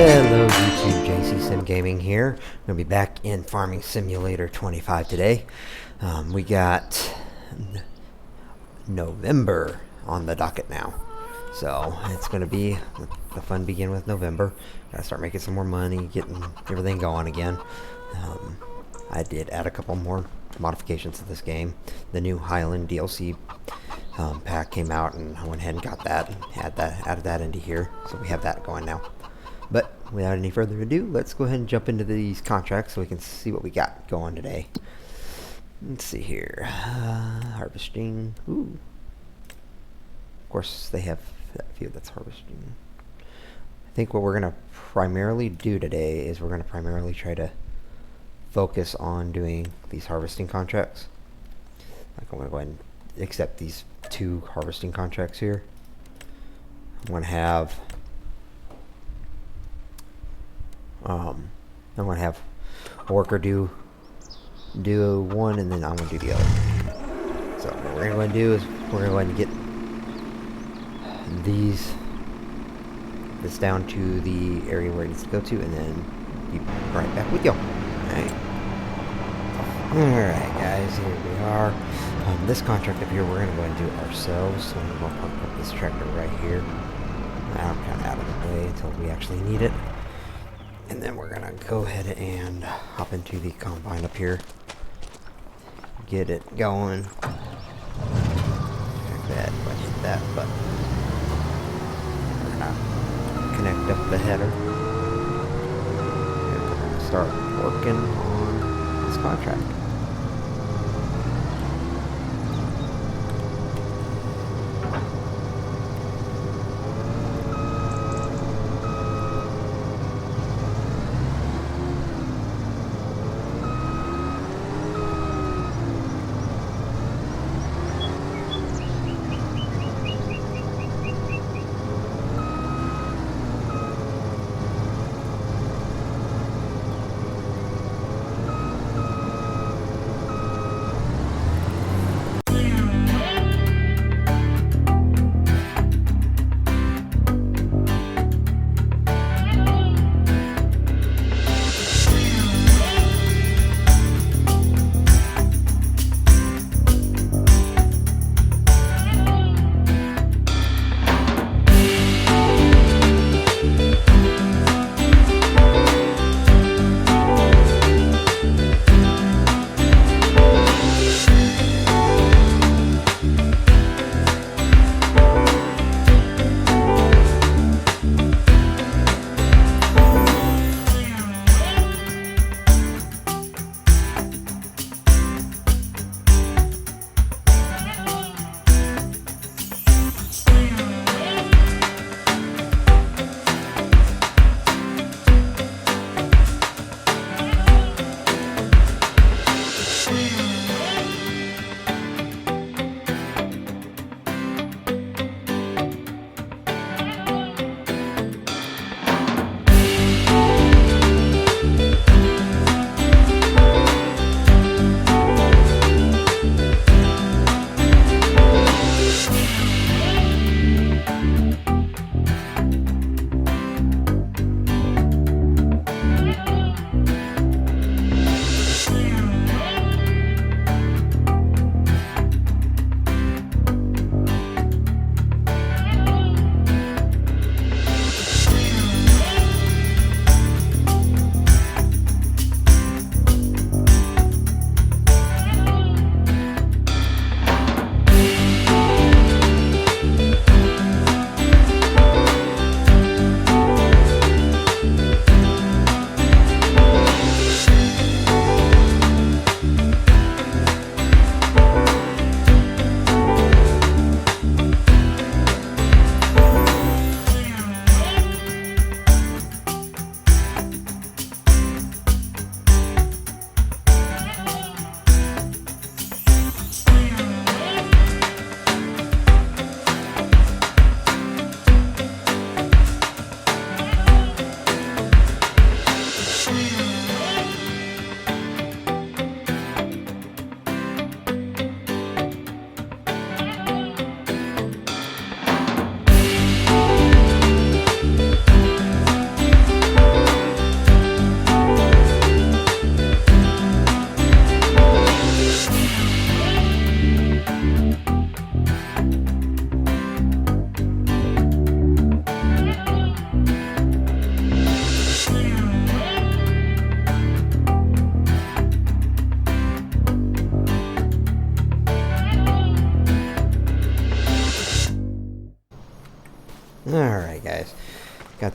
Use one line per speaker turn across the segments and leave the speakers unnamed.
Hello YouTube, JC Sim Gaming here. I'm going to be back in Farming Simulator 25 today. We got November on the docket now. So it's going to be the fun begin with November. Got to start making some more money, getting everything going again. I did add a couple more modifications to this game. The new Highland DLC pack came out, and I went ahead and got that and added that into here. So we have that going now. But without any further ado, let's go ahead and jump into these contracts so we can see what we got going today. Let's see here. Harvesting. Ooh. Of course, they have that few that's harvesting. I think what we're going to primarily do today is we're going to primarily try to focus on doing these harvesting contracts. Like I'm going to go ahead and accept these 2 harvesting contracts here. I'm going to have a worker do one, and then I'm going to do the other. So what we're going to do is we're going to get this down to the area where it needs to go to, and then be right back with y'all. Alright guys, here we are. This contract up here we're going to go ahead and do it ourselves. So I'm going to park up this tractor right here. I'm kind of out of the way until we actually need it. And then we're going to go ahead and hop into the combine up here. Get it going. Check that, go ahead and hit that button. We're going to connect up the header. And we're going to start working on this contract.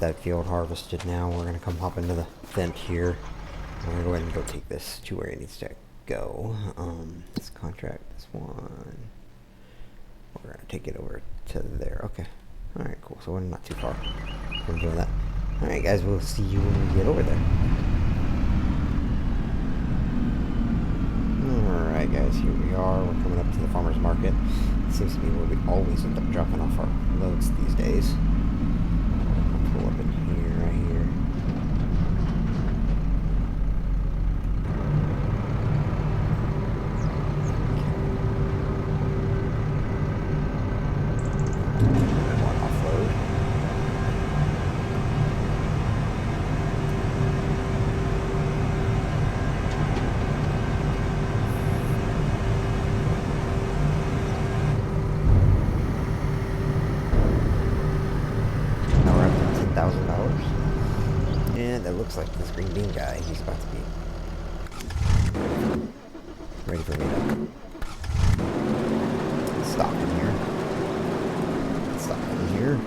got that field harvested now. We're going to come hop into the vent here. We're going to go ahead and go take this to where it needs to go. This contract, this one. We're going to take it over to there. Okay. Alright, cool. So we're not too far from doing that. Alright, guys, we'll see you when we get over there. Alright, guys, here we are. We're coming up to the farmer's market. It seems to be where we always end up dropping off our loads these days. I'll pull up in here, right here. And it looks like this green bean guy, he's about to be ready for me to stop in here. Stop in here.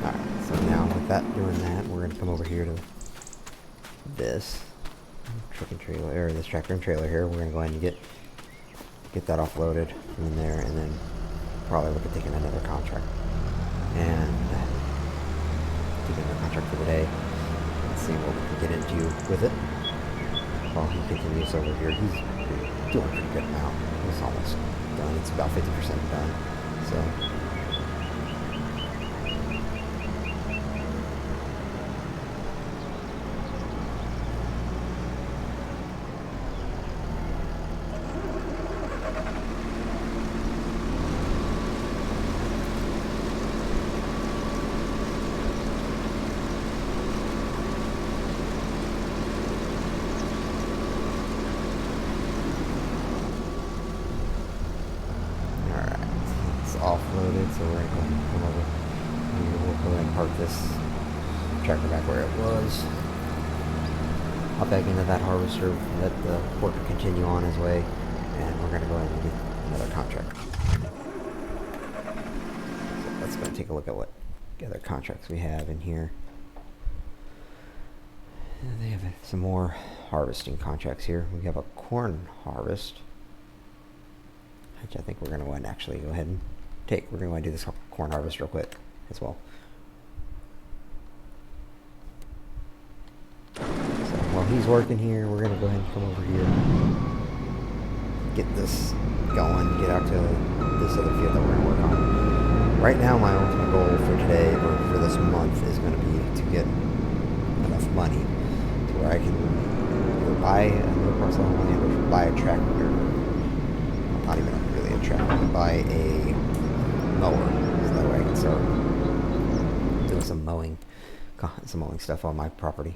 Alright, so now with that doing that, we're gonna come over here to this truck and trailer, or this tractor and trailer here. We're gonna go ahead and get that offloaded from there, and then probably look at taking another contract and taking another contract for the day and see what we can get into with it while he continues over here. He's doing a pretty good amount. It's almost done. It's about 50% done. So offloaded, so we're going to come over here. We'll go ahead and park this tractor back where it was. Hop back into that harvester, let the worker continue on his way, and we're going to go ahead and get another contract. So let's go and take a look at what other contracts we have in here. And they have some more harvesting contracts here. We have a corn harvest, which I think we're going to want to actually go ahead and take. We're going to do this corn harvest real quick as well. So while he's working here, we're going to go ahead and come over here, get this going, get out to this other field that we're going to work on. Right now, my ultimate goal for today, or for this month, is going to be to get enough money to where I can either buy a new parcel of land or buy a tractor. Not even really a tractor, buy a mower, so that way I can start doing some mowing stuff on my property.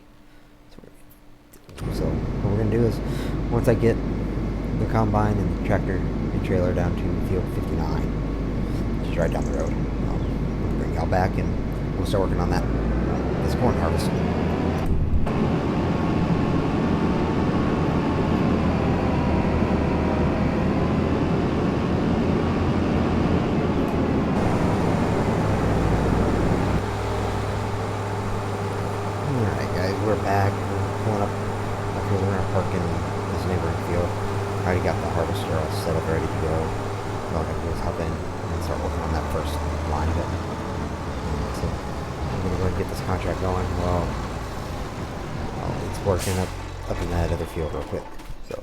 So what we're gonna do is, once I get the combine and the tractor and trailer down to field 59, just right down the road, we'll bring y'all back and we'll start working on this corn harvest. We're back. We're pulling up here. We're gonna park in this neighboring field. I already got the harvester all set up, ready to go. All I gotta do is hop in and start working on that first line of it. So I'm gonna go and get this contract going. Well, it's working up in that other field real quick. So.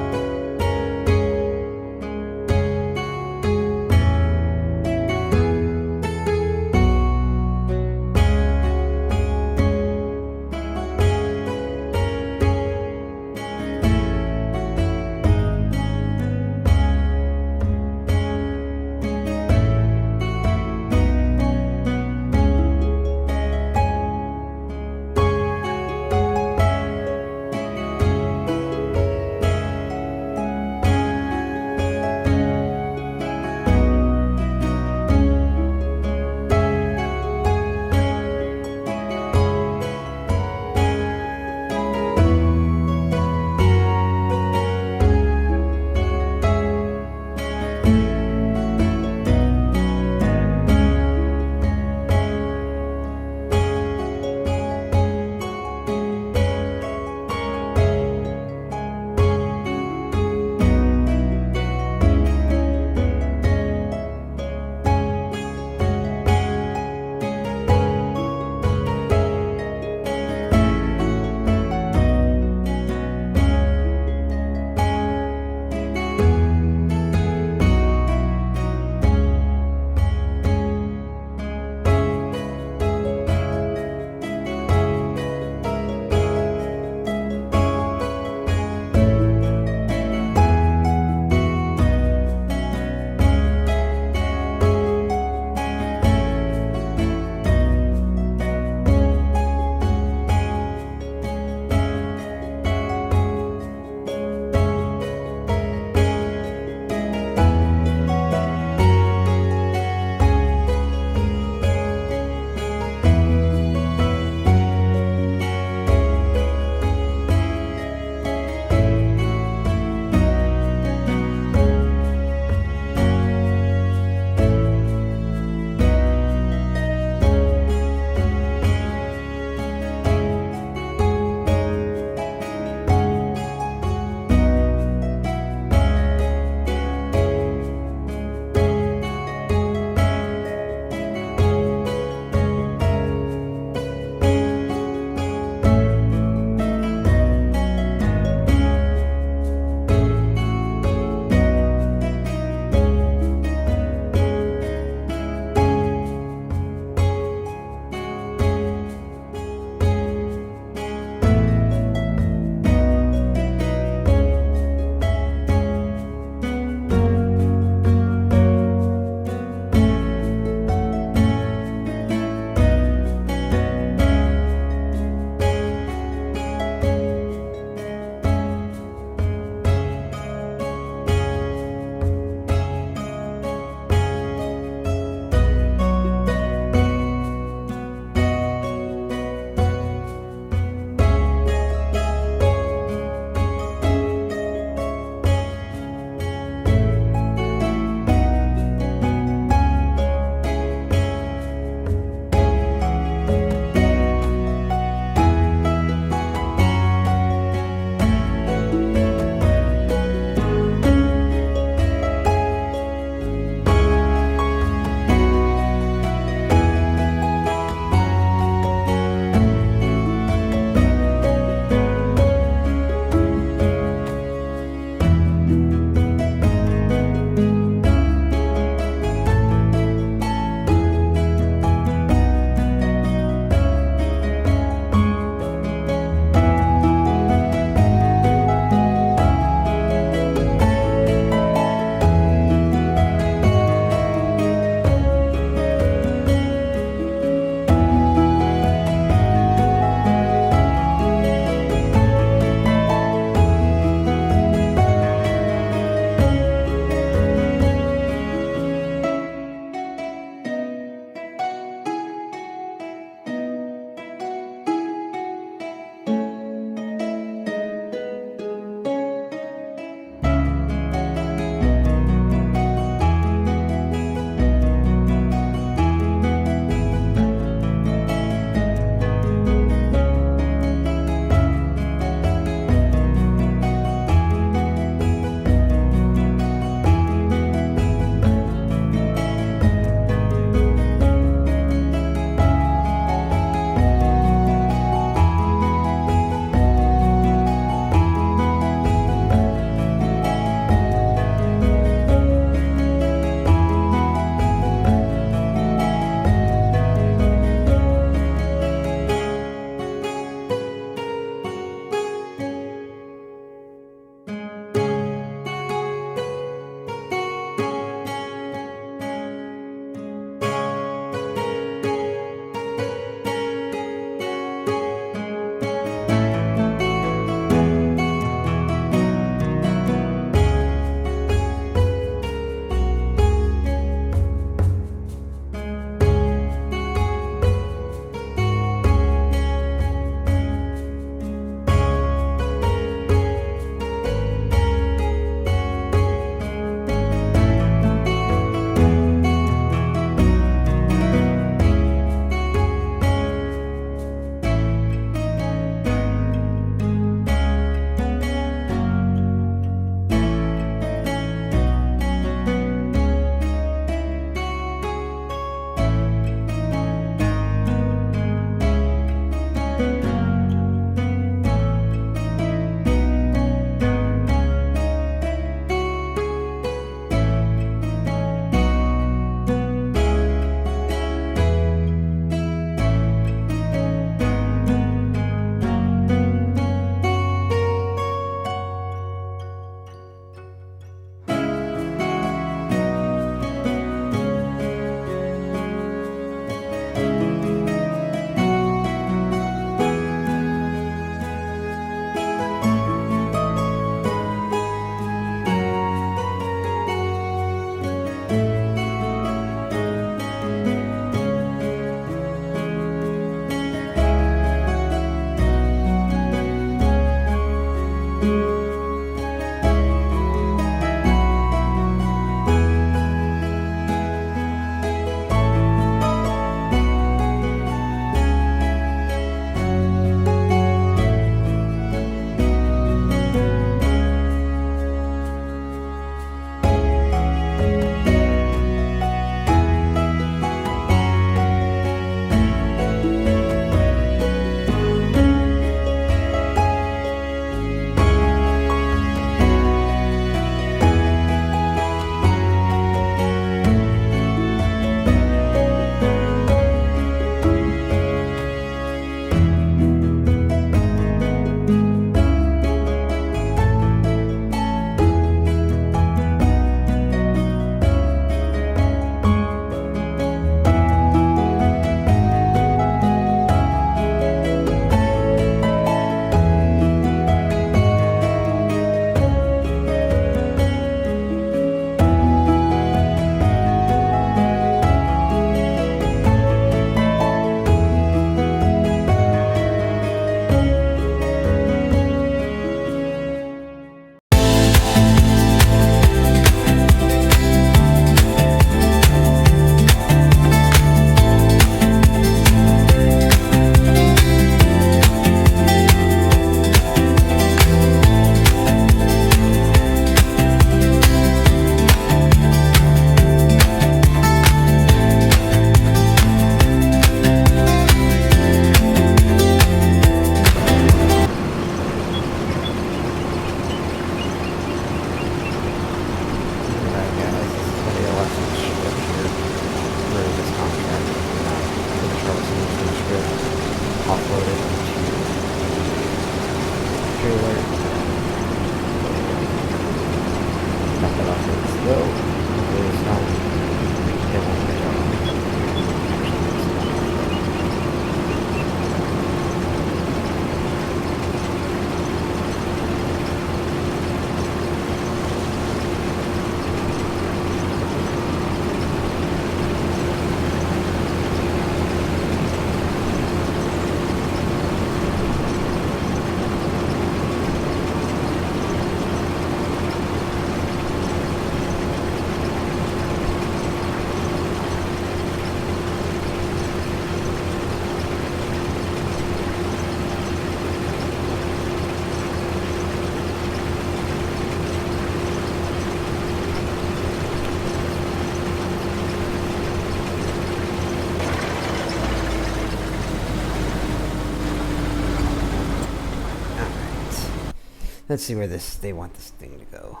Let's see where they want this thing to go.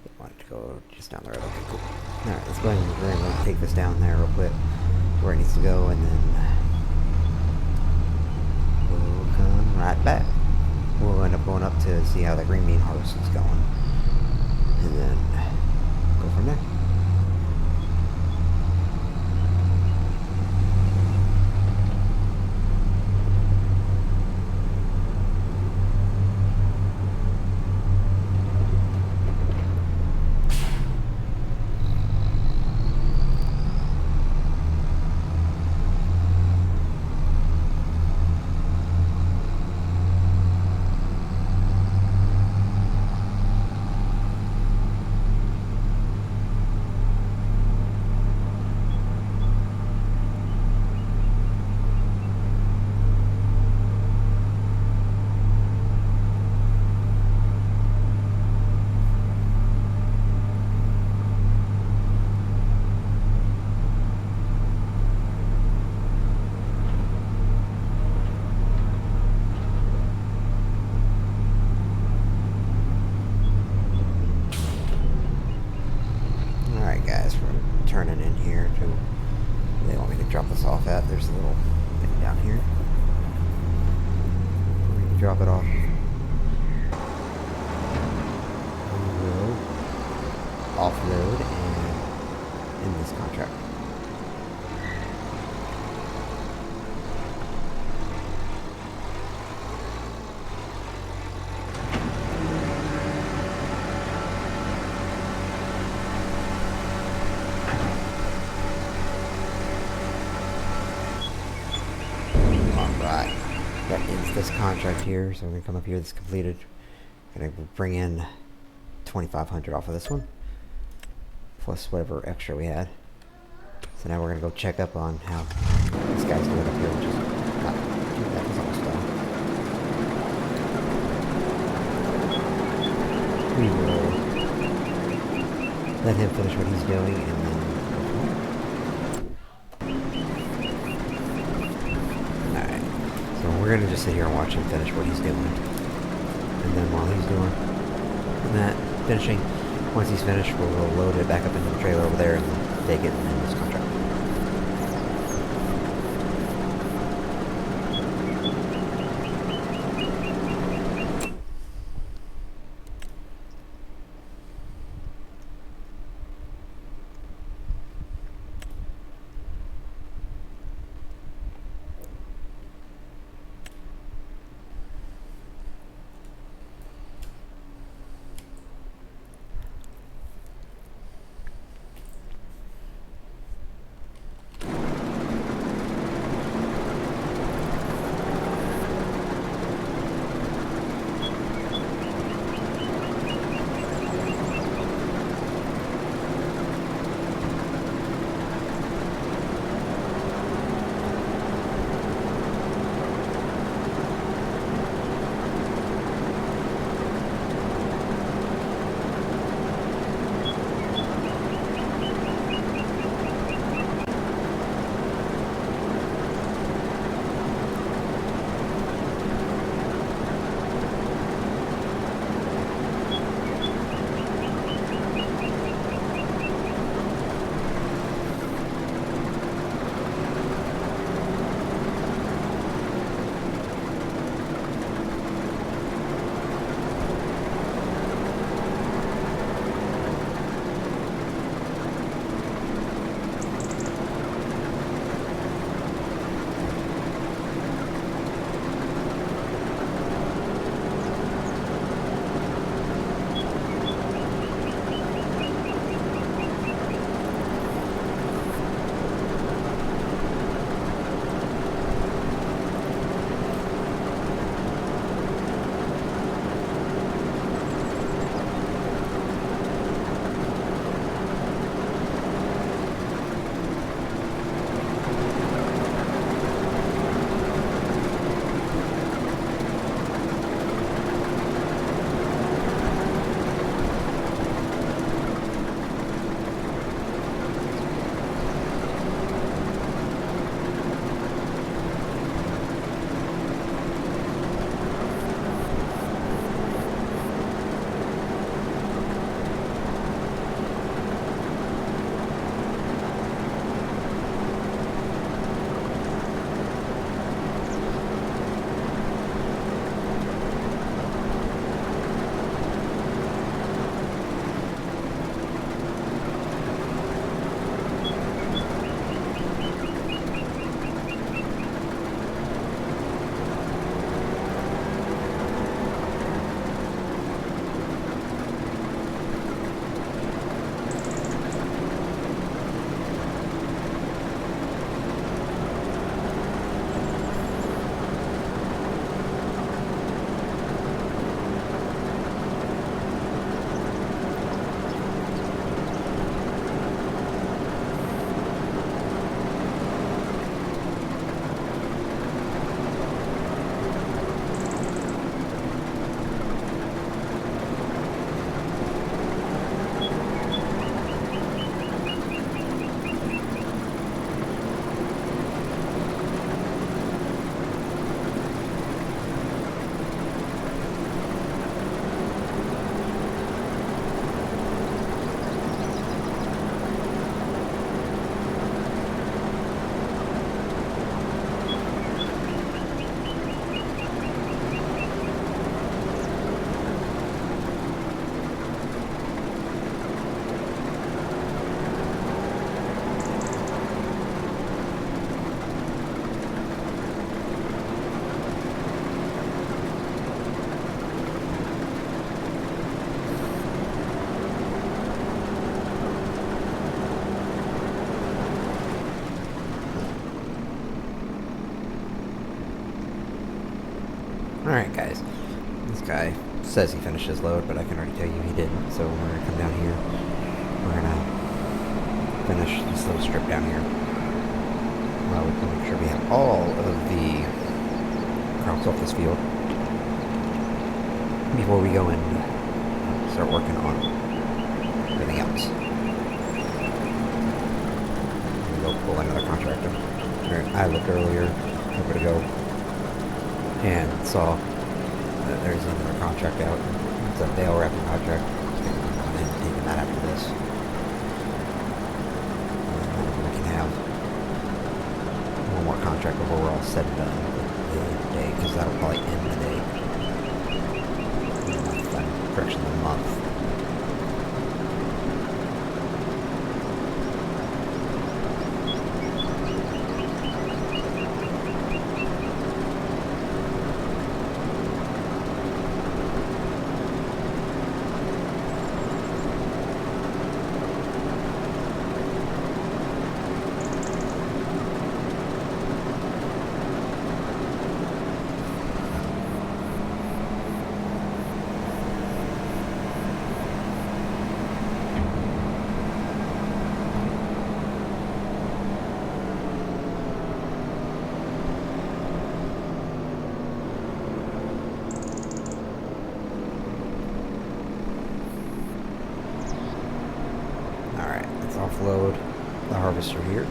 They want it to go just down the road. Okay, cool. Alright, let's go ahead and we're going to take this down there real quick where it needs to go, and then we'll come right back. We'll end up going up to see how the green bean harvest is going, and then go from there. Guys, we're turning in here to where they want me to drop this off at. There's a little thing down here for me to drop it off. We will offload and end this contract. That ends this contract here, so we're gonna come up here. This completed. Gonna bring in 2,500 off of this one, plus whatever extra we had. So now we're gonna go check up on how this guy's doing up here, which is not too bad. It's almost done. We will let him finish what he's doing, and then. We're gonna just sit here and watch him finish what he's doing, and then while he's doing that, finishing, once he's finished, we'll load it back up into the trailer over there and take it and end this contract. Alright guys, this guy says he finished his load, but I can already tell you he didn't. So we're going to come down here. We're going to finish this little strip down here. We can make sure we have all of the crops off this field before we go and start working on everything else. We'll go pull another contractor. I looked earlier, over to go, and saw that there's another contract out. It's a bale wrapping contract. So I'm going to go ahead and take that after this. And we can have one more contract before we're all said and done with the day, because that'll probably end the day. Correction, the month. Offload the harvester here.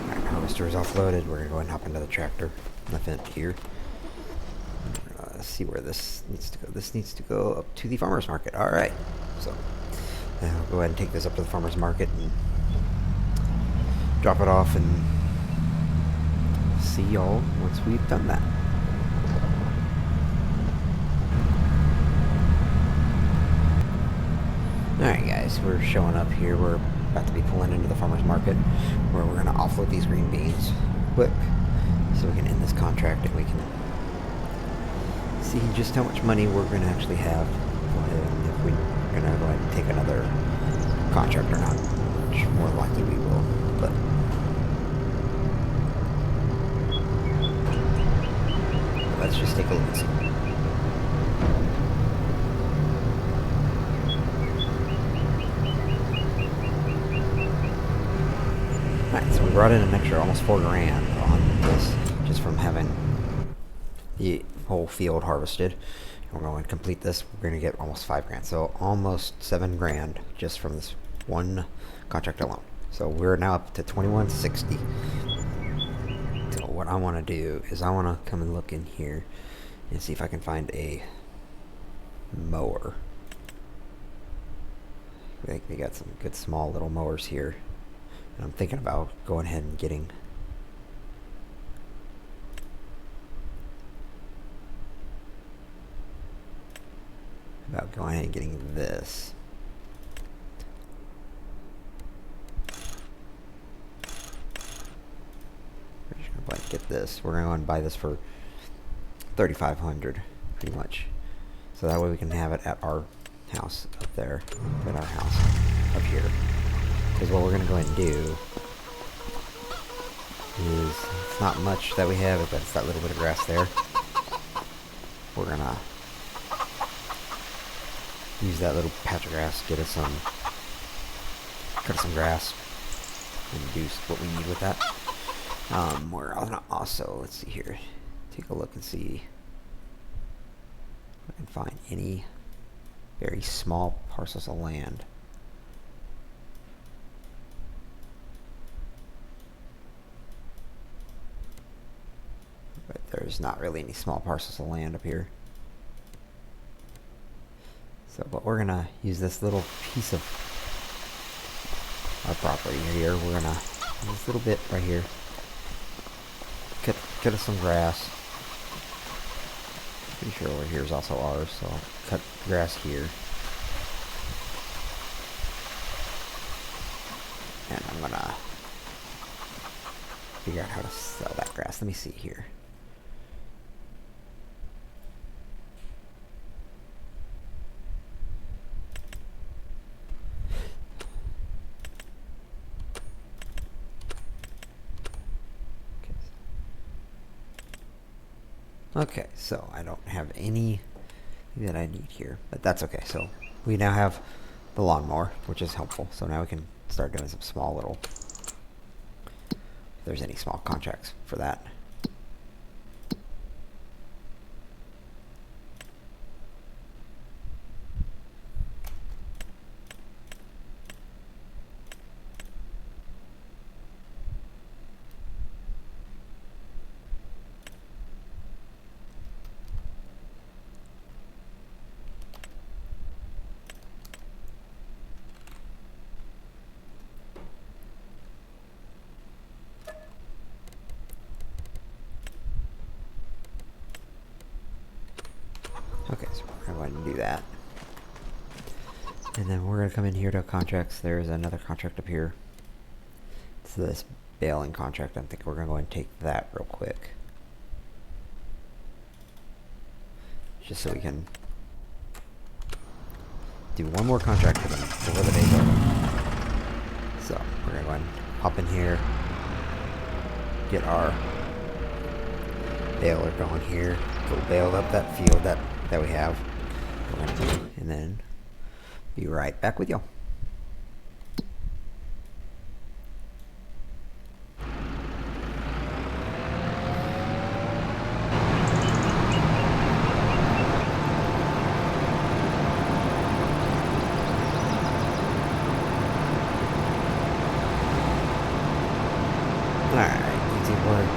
Alright, harvester is offloaded. We're going to go ahead and hop into the tractor. Nothing here. Let's see where this needs to go. This needs to go up to the farmer's market. Alright. So, we'll go ahead and take this up to the farmer's market and drop it off and see y'all once we've done that. Alright guys, we're showing up here. We're about to be pulling into the farmer's market where we're going to offload these green beans quick so we can end this contract and we can see just how much money we're going to actually have and if we're going to go ahead and take another contract or not, which more likely we will, but let's just take a look and see. Alright, so we brought in an extra almost $4 grand on this just from having the whole field harvested. And we're going to complete this. We're going to get almost $5 grand. So almost $7 grand just from this one contract alone. So we're now up to $21.60. So what I want to do is I want to come and look in here and see if I can find a mower. I think we got some good small little mowers here. And I'm thinking about going ahead and getting this. We're just gonna get this. We're gonna go and buy this for $3,500, pretty much. So that way we can have it at our house up there, at our house up here. Because what we're gonna go ahead and do is, it's not much that we have, but it's that little bit of grass there. We're gonna use that little patch of grass, cut us some grass, and do what we need with that. We're gonna also, let's see here, take a look and see if I can find any very small parcels of land. But there's not really any small parcels of land up here. So, but we're gonna use this little piece of our property here. We're gonna, this little bit right here, cut us some grass. Pretty sure over here is also ours, so I'll cut grass here. And I'm gonna figure out how to sell that grass. Let me see here. Okay, so I don't have anything that I need here, but that's okay. So we now have the lawnmower, which is helpful. So now we can start doing some small little, if there's any small contracts for that. Okay, so we're going to go ahead and do that. And then we're going to come in here to contracts. There's another contract up here. It's this baling contract. I think we're going to go ahead and take that real quick. Just so we can do one more contract for them before the day's over. So we're going to go ahead and hop in here. Get our baler going here. Go bale up that field that we have. And then be right back with y'all. Alright, you can see we're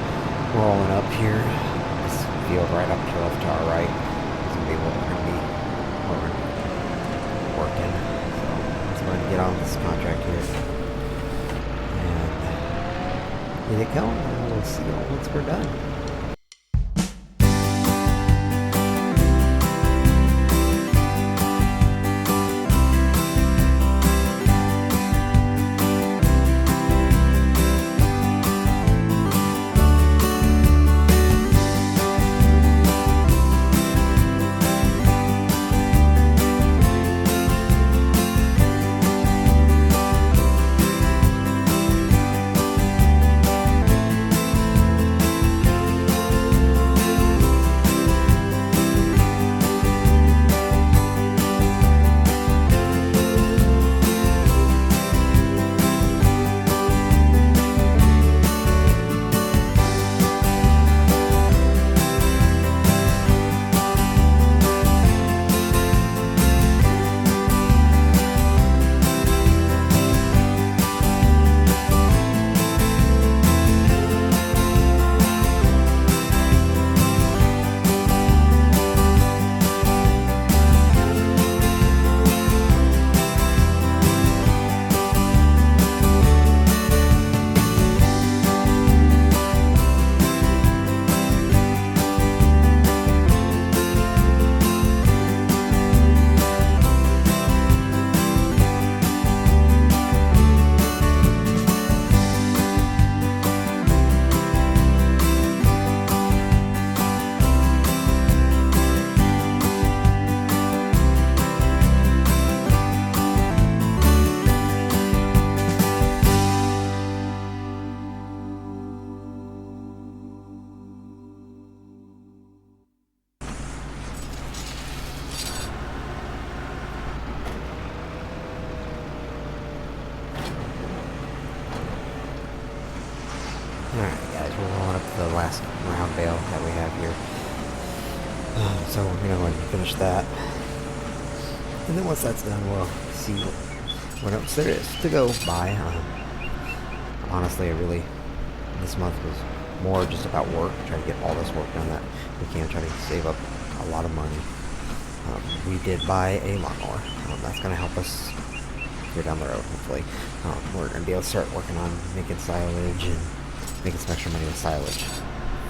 rolling up here. This field right up to left to our right is going to be what we're going to be working. So let's go ahead and get on this contract here and get it going, and we'll see y'all once we're done. Alright guys, we're rolling up to the last round bale that we have here. So we're going to go ahead and finish that. And then once that's done, we'll see what else there is to go by. Honestly, this month was more just about work, try to get all this work done that we can, try to save up a lot of money. We did buy a lawnmower. That's going to help us here down the road, hopefully. We're going to be able to start working on making silage and making some extra money with silage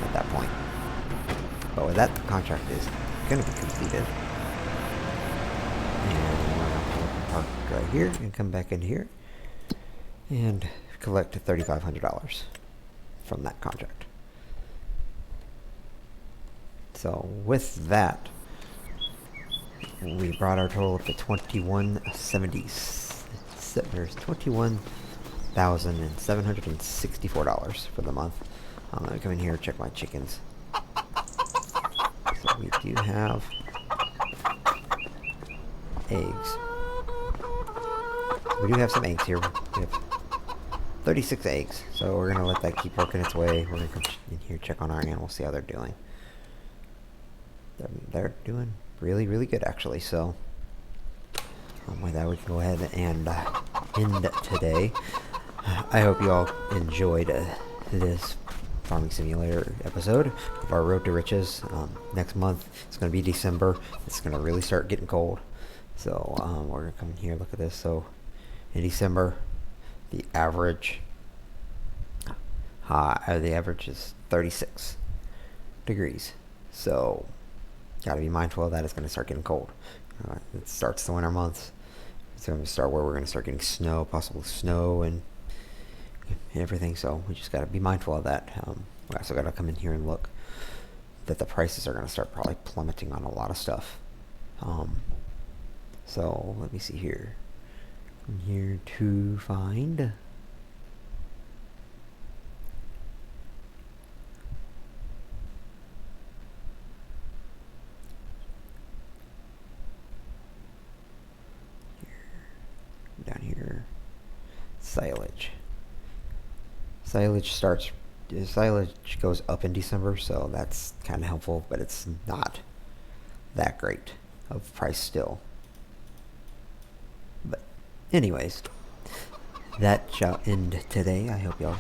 at that point. But with that, the contract is going to be completed. And we're going to park right here and come back in here and collect $3,500 from that contract. So with that, we brought our total up to $21,764 for the month. I'm gonna come in here and check my chickens. So we do have eggs. We do have some eggs here. We have 36 eggs. So we're going to let that keep working its way. We're going to come in here, check on our animals, see how they're doing. They're doing really, really good, actually. So with that, we can go ahead and end today. I hope you all enjoyed this Farming Simulator episode of our Road to Riches. Next month, it's going to be December. It's going to really start getting cold. So we're going to come in here, look at this. So in December, the average is 36 degrees. So got to be mindful of that. It's going to start getting cold. It starts the winter months. It's going to start where we're going to start getting snow, possible snow and everything. So we just got to be mindful of that. We also got to come in here and look that the prices are going to start probably plummeting on a lot of stuff. So let me see here. I'm here to find down here silage. Silage goes up in December, so that's kind of helpful, but it's not that great of price still. But anyways, that shall end today. I hope y'all